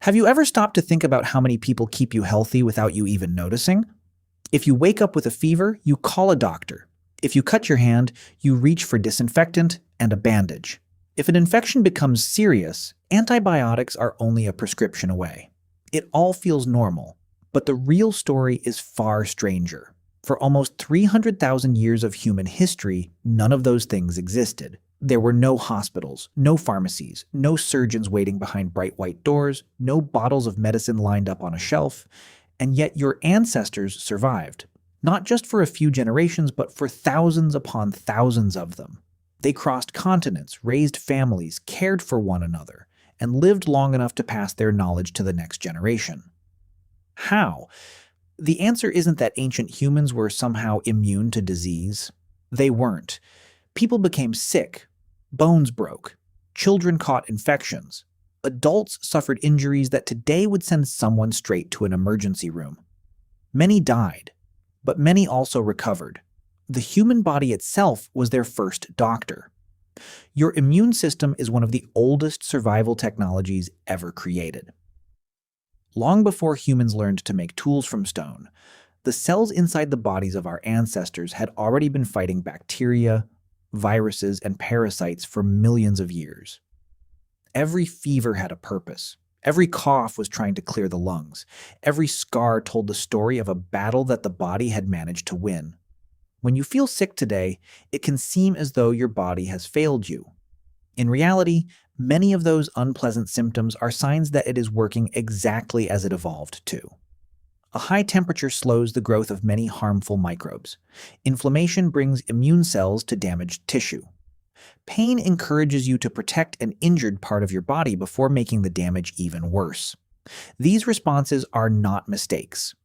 Have you ever stopped to think about how many people keep you healthy without you even noticing? If you wake up with a fever, you call a doctor. If you cut your hand, you reach for disinfectant and a bandage. If an infection becomes serious, antibiotics are only a prescription away. It all feels normal, but the real story is far stranger. For almost 300,000 years of human history, none of those things existed. There were no hospitals, no pharmacies, no surgeons waiting behind bright white doors, no bottles of medicine lined up on a shelf, and yet your ancestors survived. Not just for a few generations, but for thousands upon thousands of them. They crossed continents, raised families, cared for one another, and lived long enough to pass their knowledge to the next generation. How? The answer isn't that ancient humans were somehow immune to disease. They weren't. People became sick. Bones broke. Children caught infections. Adults suffered injuries that today would send someone straight to an emergency room. Many died, but many also recovered. The human body itself was their first doctor. Your immune system is one of the oldest survival technologies ever created. Long before humans learned to make tools from stone, the cells inside the bodies of our ancestors had already been fighting bacteria, viruses, and parasites for millions of years. Every fever had a purpose. Every cough was trying to clear the lungs. Every scar told the story of a battle that the body had managed to win. When you feel sick today, it can seem as though your body has failed you. In reality, many of those unpleasant symptoms are signs that it is working exactly as it evolved to. A high temperature slows the growth of many harmful microbes. Inflammation brings immune cells to damaged tissue. Pain encourages you to protect an injured part of your body before making the damage even worse. These responses are not mistakes.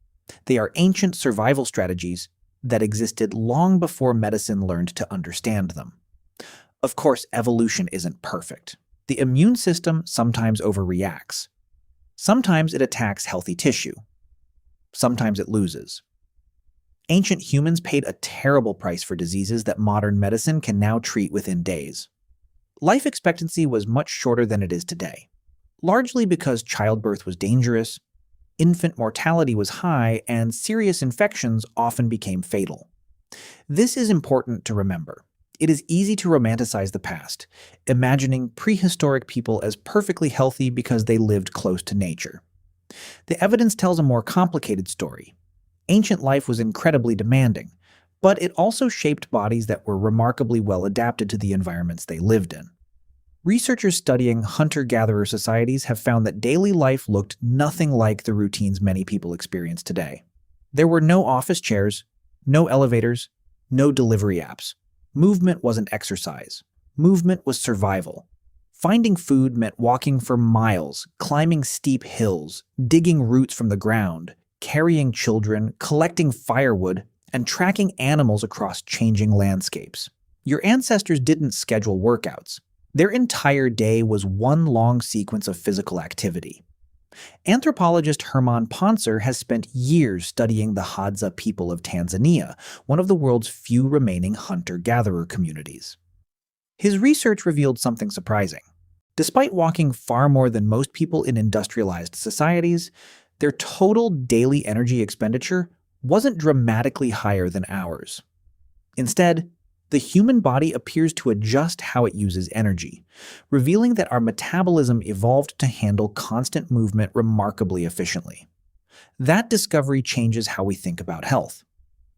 They are ancient survival strategies that existed long before medicine learned to understand them. Of course, evolution isn't perfect. The immune system sometimes overreacts. Sometimes it attacks healthy tissue. Sometimes it loses. Ancient humans paid a terrible price for diseases that modern medicine can now treat within days. Life expectancy was much shorter than it is today, largely because childbirth was dangerous, infant mortality was high, and serious infections often became fatal. This is important to remember. It is easy to romanticize the past, imagining prehistoric people as perfectly healthy because they lived close to nature. The evidence tells a more complicated story. Ancient life was incredibly demanding, but it also shaped bodies that were remarkably well adapted to the environments they lived in. Researchers studying hunter-gatherer societies have found that daily life looked nothing like the routines many people experience today. There were no office chairs, no elevators, no delivery apps. Movement wasn't exercise. Movement was survival. Finding food meant walking for miles, climbing steep hills, digging roots from the ground, carrying children, collecting firewood, and tracking animals across changing landscapes. Your ancestors didn't schedule workouts. Their entire day was one long sequence of physical activity. Anthropologist Herman Pontzer has spent years studying the Hadza people of Tanzania, one of the world's few remaining hunter-gatherer communities. His research revealed something surprising. Despite walking far more than most people in industrialized societies, their total daily energy expenditure wasn't dramatically higher than ours. Instead, the human body appears to adjust how it uses energy, revealing that our metabolism evolved to handle constant movement remarkably efficiently. That discovery changes how we think about health.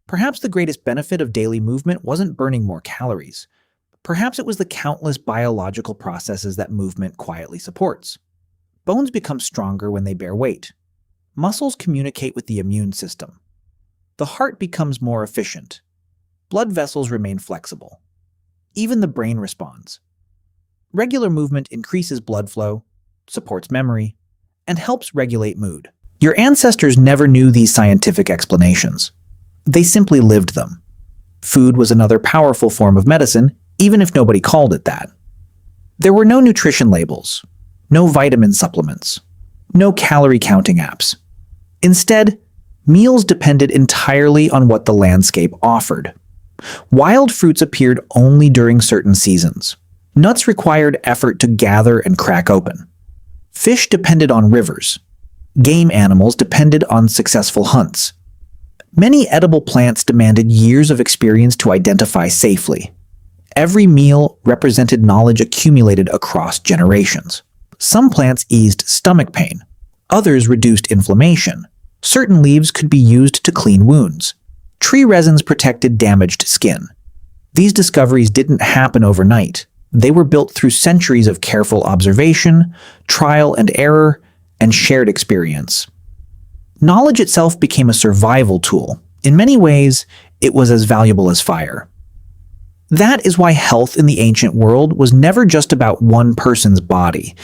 Perhaps the greatest benefit of daily movement wasn't burning more calories. Perhaps it was the countless biological processes that movement quietly supports. Bones become stronger when they bear weight. Muscles communicate with the immune system. The heart becomes more efficient. Blood vessels remain flexible. Even the brain responds. Regular movement increases blood flow, supports memory, and helps regulate mood. Your ancestors never knew these scientific explanations. They simply lived them. Food was another powerful form of medicine, even if nobody called it that. There were no nutrition labels, no vitamin supplements, no calorie counting apps. Instead, meals depended entirely on what the landscape offered. Wild fruits appeared only during certain seasons. Nuts required effort to gather and crack open. Fish depended on rivers. Game animals depended on successful hunts. Many edible plants demanded years of experience to identify safely. Every meal represented knowledge accumulated across generations. Some plants eased stomach pain. Others reduced inflammation. Certain leaves could be used to clean wounds. Tree resins protected damaged skin. These discoveries didn't happen overnight. They were built through centuries of careful observation, trial and error, and shared experience. Knowledge itself became a survival tool. In many ways, it was as valuable as fire. That is why health in the ancient world was never just about one person's body.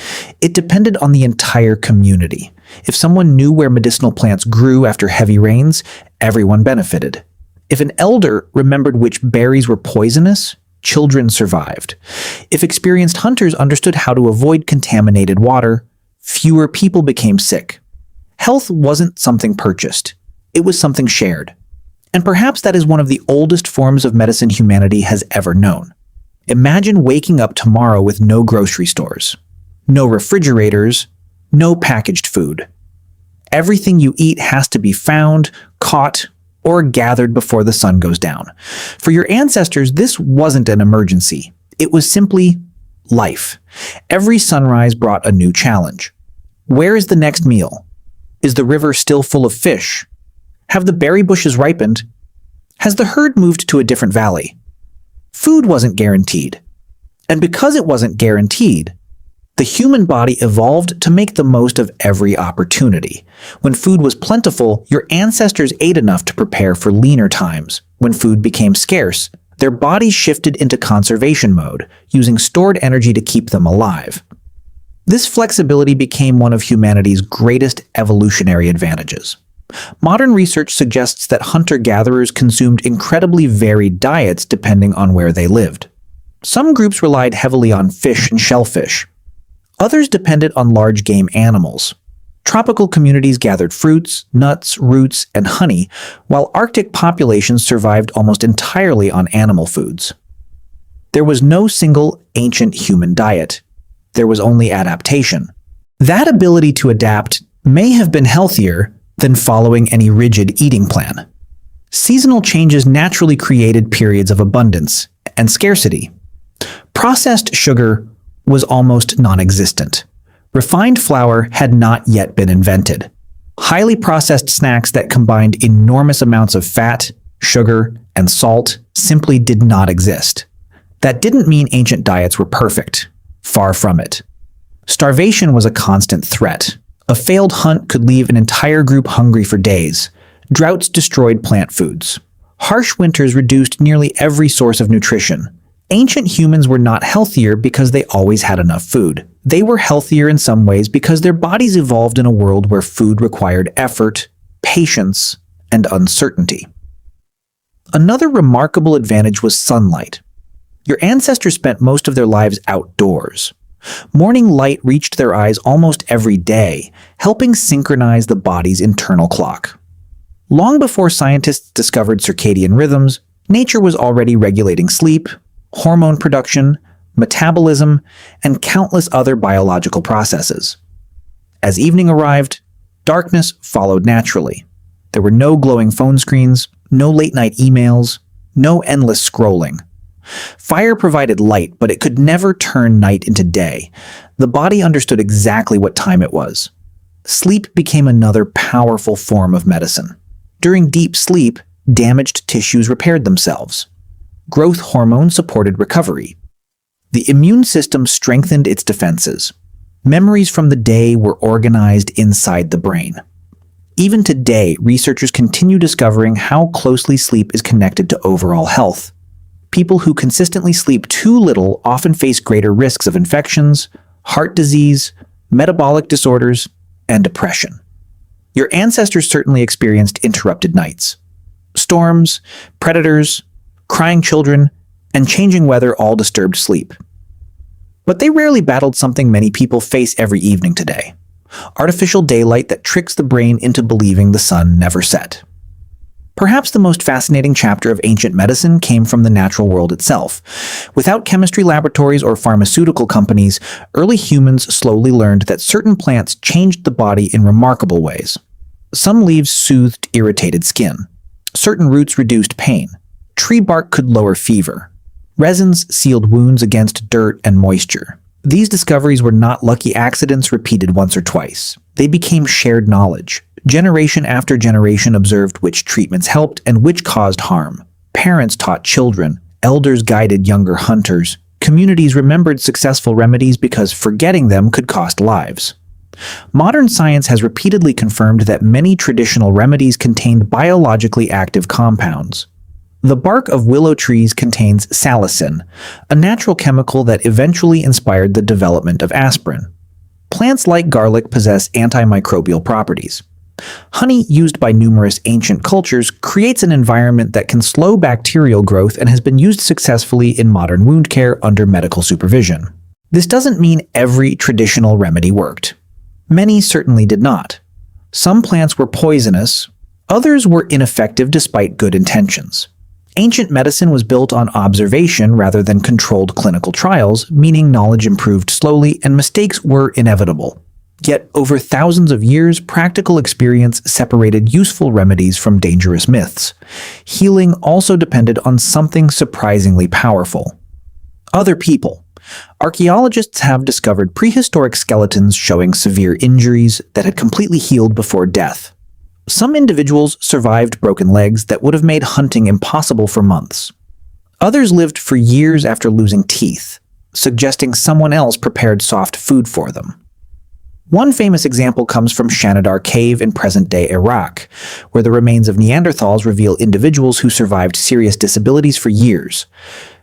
It depended on the entire community. If someone knew where medicinal plants grew after heavy rains, everyone benefited. If an elder remembered which berries were poisonous, children survived. If experienced hunters understood how to avoid contaminated water, fewer people became sick. Health wasn't something purchased. It was something shared. And perhaps that is one of the oldest forms of medicine humanity has ever known. Imagine waking up tomorrow with no grocery stores, no refrigerators, no packaged food. Everything you eat has to be found, caught, or gathered before the sun goes down. For your ancestors, this wasn't an emergency. It was simply life. Every sunrise brought a new challenge. Where is the next meal? Is the river still full of fish? Have the berry bushes ripened? Has the herd moved to a different valley? Food wasn't guaranteed. And because it wasn't guaranteed, the human body evolved to make the most of every opportunity. When food was plentiful, your ancestors ate enough to prepare for leaner times. When food became scarce, their bodies shifted into conservation mode, using stored energy to keep them alive. This flexibility became one of humanity's greatest evolutionary advantages. Modern research suggests that hunter-gatherers consumed incredibly varied diets depending on where they lived. Some groups relied heavily on fish and shellfish. Others depended on large game animals. Tropical communities gathered fruits, nuts, roots, and honey, while Arctic populations survived almost entirely on animal foods. There was no single ancient human diet. There was only adaptation. That ability to adapt may have been healthier than following any rigid eating plan. Seasonal changes naturally created periods of abundance and scarcity. Processed sugar was almost non-existent. Refined flour had not yet been invented. Highly processed snacks that combined enormous amounts of fat, sugar, and salt simply did not exist. That didn't mean ancient diets were perfect. Far from it. Starvation was a constant threat. A failed hunt could leave an entire group hungry for days. Droughts destroyed plant foods. Harsh winters reduced nearly every source of nutrition. Ancient humans were not healthier because they always had enough food. They were healthier in some ways because their bodies evolved in a world where food required effort, patience, and uncertainty. Another remarkable advantage was sunlight. Your ancestors spent most of their lives outdoors. Morning light reached their eyes almost every day, helping synchronize the body's internal clock. Long before scientists discovered circadian rhythms, nature was already regulating sleep, hormone production, metabolism, and countless other biological processes. As evening arrived, darkness followed naturally. There were no glowing phone screens, no late-night emails, no endless scrolling. Fire provided light, but it could never turn night into day. The body understood exactly what time it was. Sleep became another powerful form of medicine. During deep sleep, damaged tissues repaired themselves. Growth hormones supported recovery. The immune system strengthened its defenses. Memories from the day were organized inside the brain. Even today, researchers continue discovering how closely sleep is connected to overall health. People who consistently sleep too little often face greater risks of infections, heart disease, metabolic disorders, and depression. Your ancestors certainly experienced interrupted nights. Storms, predators, crying children, and changing weather all disturbed sleep. But they rarely battled something many people face every evening today: artificial daylight that tricks the brain into believing the sun never set. Perhaps the most fascinating chapter of ancient medicine came from the natural world itself. Without chemistry laboratories or pharmaceutical companies, early humans slowly learned that certain plants changed the body in remarkable ways. Some leaves soothed irritated skin. Certain roots reduced pain. Tree bark could lower fever. Resins sealed wounds against dirt and moisture. These discoveries were not lucky accidents repeated once or twice. They became shared knowledge. Generation after generation observed which treatments helped and which caused harm. Parents taught children. Elders guided younger hunters. Communities remembered successful remedies because forgetting them could cost lives. Modern science has repeatedly confirmed that many traditional remedies contained biologically active compounds. The bark of willow trees contains salicin, a natural chemical that eventually inspired the development of aspirin. Plants like garlic possess antimicrobial properties. Honey, used by numerous ancient cultures, creates an environment that can slow bacterial growth and has been used successfully in modern wound care under medical supervision. This doesn't mean every traditional remedy worked. Many certainly did not. Some plants were poisonous, others were ineffective despite good intentions. Ancient medicine was built on observation rather than controlled clinical trials, meaning knowledge improved slowly and mistakes were inevitable. Yet, over thousands of years, practical experience separated useful remedies from dangerous myths. Healing also depended on something surprisingly powerful: other people. Archaeologists have discovered prehistoric skeletons showing severe injuries that had completely healed before death. Some individuals survived broken legs that would have made hunting impossible for months. Others lived for years after losing teeth, suggesting someone else prepared soft food for them. One famous example comes from Shanidar Cave in present-day Iraq, where the remains of Neanderthals reveal individuals who survived serious disabilities for years.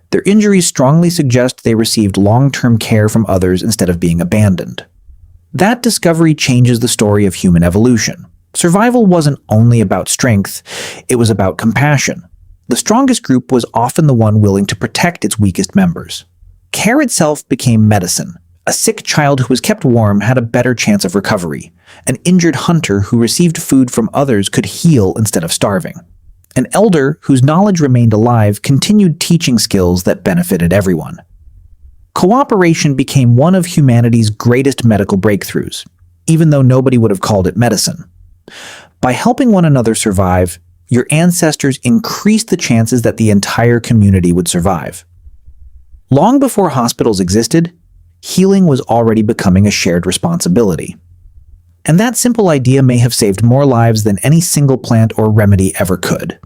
Their injuries strongly suggest they received long-term care from others instead of being abandoned. That discovery changes the story of human evolution. Survival wasn't only about strength, it was about compassion. The strongest group was often the one willing to protect its weakest members. Care itself became medicine. A sick child who was kept warm had a better chance of recovery. An injured hunter who received food from others could heal instead of starving. An elder whose knowledge remained alive continued teaching skills that benefited everyone. Cooperation became one of humanity's greatest medical breakthroughs, even though nobody would have called it medicine. By helping one another survive, your ancestors increased the chances that the entire community would survive. Long before hospitals existed, healing was already becoming a shared responsibility. And that simple idea may have saved more lives than any single plant or remedy ever could.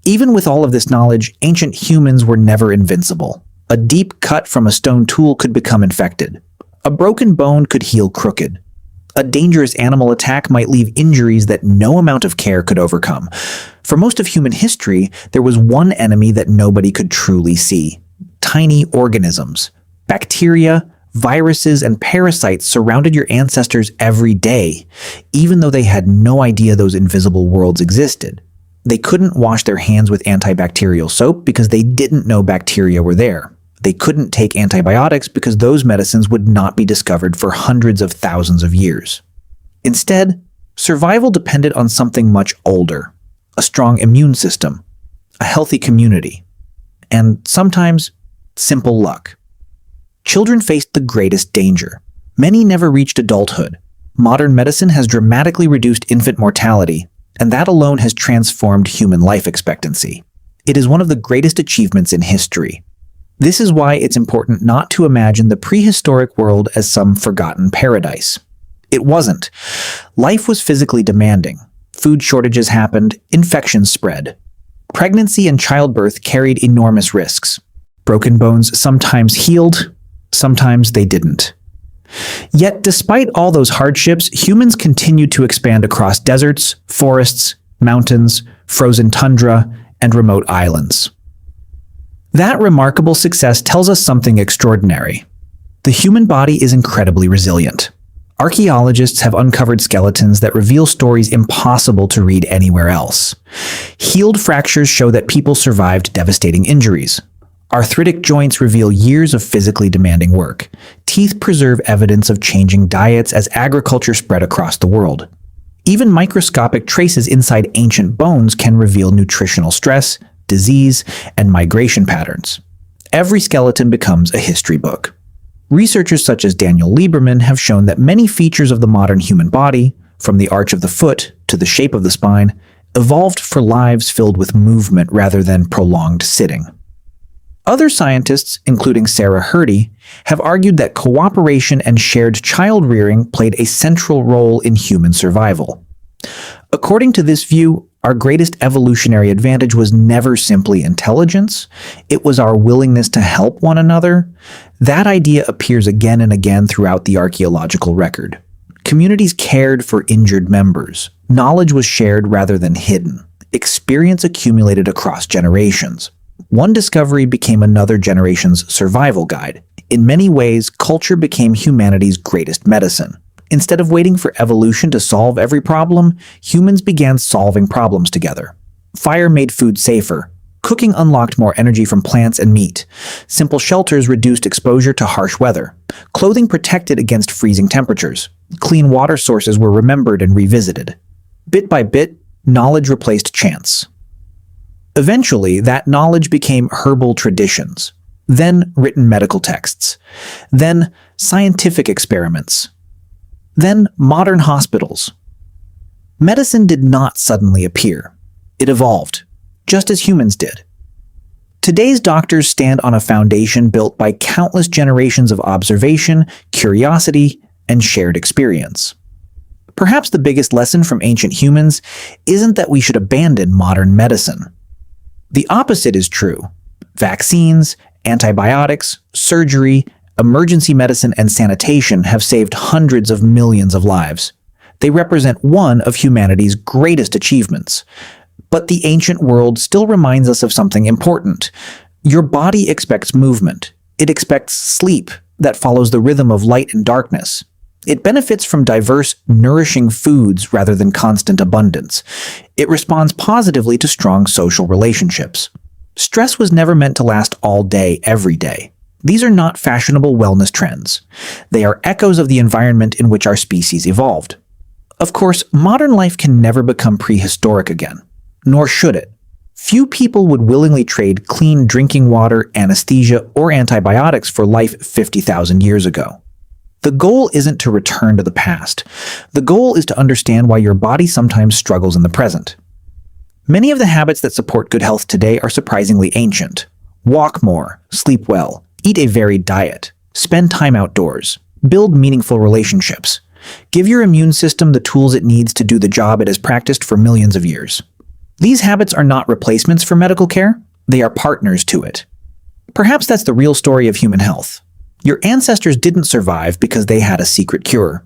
Even with all of this knowledge, ancient humans were never invincible. A deep cut from a stone tool could become infected. A broken bone could heal crooked. A dangerous animal attack might leave injuries that no amount of care could overcome. For most of human history, there was one enemy that nobody could truly see: tiny organisms. Bacteria, viruses, and parasites surrounded your ancestors every day, even though they had no idea those invisible worlds existed. They couldn't wash their hands with antibacterial soap because they didn't know bacteria were there. They couldn't take antibiotics because those medicines would not be discovered for hundreds of thousands of years. Instead, survival depended on something much older: a strong immune system, a healthy community, and sometimes simple luck. Children faced the greatest danger. Many never reached adulthood. Modern medicine has dramatically reduced infant mortality, and that alone has transformed human life expectancy. It is one of the greatest achievements in history. This is why it's important not to imagine the prehistoric world as some forgotten paradise. It wasn't. Life was physically demanding. Food shortages happened, infections spread. Pregnancy and childbirth carried enormous risks. Broken bones sometimes healed, sometimes they didn't. Yet, despite all those hardships, humans continued to expand across deserts, forests, mountains, frozen tundra, and remote islands. That remarkable success tells us something extraordinary. The human body is incredibly resilient. Archaeologists have uncovered skeletons that reveal stories impossible to read anywhere else. Healed fractures show that people survived devastating injuries. Arthritic joints reveal years of physically demanding work. Teeth preserve evidence of changing diets as agriculture spread across the world. Even microscopic traces inside ancient bones can reveal nutritional stress, disease, and migration patterns. Every skeleton becomes a history book. Researchers such as Daniel Lieberman have shown that many features of the modern human body, from the arch of the foot to the shape of the spine, evolved for lives filled with movement rather than prolonged sitting. Other scientists, including Sarah Hrdy, have argued that cooperation and shared child-rearing played a central role in human survival. According to this view, our greatest evolutionary advantage was never simply intelligence, it was our willingness to help one another. That idea appears again and again throughout the archaeological record. Communities cared for injured members. Knowledge was shared rather than hidden. Experience accumulated across generations. One discovery became another generation's survival guide. In many ways, culture became humanity's greatest medicine. Instead of waiting for evolution to solve every problem, humans began solving problems together. Fire made food safer. Cooking unlocked more energy from plants and meat. Simple shelters reduced exposure to harsh weather. Clothing protected against freezing temperatures. Clean water sources were remembered and revisited. Bit by bit, knowledge replaced chance. Eventually, that knowledge became herbal traditions, then written medical texts, then scientific experiments, then modern hospitals. Medicine did not suddenly appear. It evolved, just as humans did. Today's doctors stand on a foundation built by countless generations of observation, curiosity, and shared experience. Perhaps the biggest lesson from ancient humans isn't that we should abandon modern medicine. The opposite is true. Vaccines, antibiotics, surgery, emergency medicine, and sanitation have saved hundreds of millions of lives. They represent one of humanity's greatest achievements. But the ancient world still reminds us of something important. Your body expects movement. It expects sleep that follows the rhythm of light and darkness. It benefits from diverse, nourishing foods rather than constant abundance. It responds positively to strong social relationships. Stress was never meant to last all day, every day. These are not fashionable wellness trends. They are echoes of the environment in which our species evolved. Of course, modern life can never become prehistoric again, nor should it. Few people would willingly trade clean drinking water, anesthesia, or antibiotics for life 50,000 years ago. The goal isn't to return to the past. The goal is to understand why your body sometimes struggles in the present. Many of the habits that support good health today are surprisingly ancient. Walk more, sleep well, eat a varied diet, spend time outdoors, build meaningful relationships. Give your immune system the tools it needs to do the job it has practiced for millions of years. These habits are not replacements for medical care, they are partners to it. Perhaps that's the real story of human health. Your ancestors didn't survive because they had a secret cure.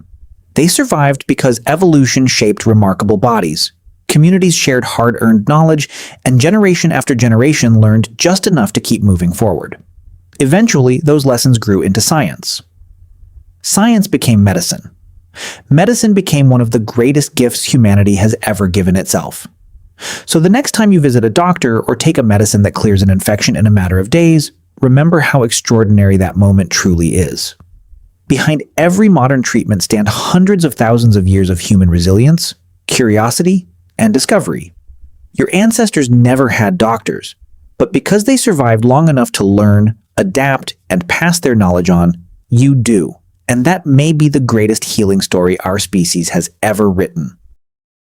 They survived because evolution shaped remarkable bodies. Communities shared hard-earned knowledge, and generation after generation learned just enough to keep moving forward. Eventually, those lessons grew into science. Science became medicine. Medicine became one of the greatest gifts humanity has ever given itself. So the next time you visit a doctor or take a medicine that clears an infection in a matter of days, remember how extraordinary that moment truly is. Behind every modern treatment stand hundreds of thousands of years of human resilience, curiosity, and discovery. Your ancestors never had doctors, but because they survived long enough to learn, adapt, and pass their knowledge on, you do. And that may be the greatest healing story our species has ever written.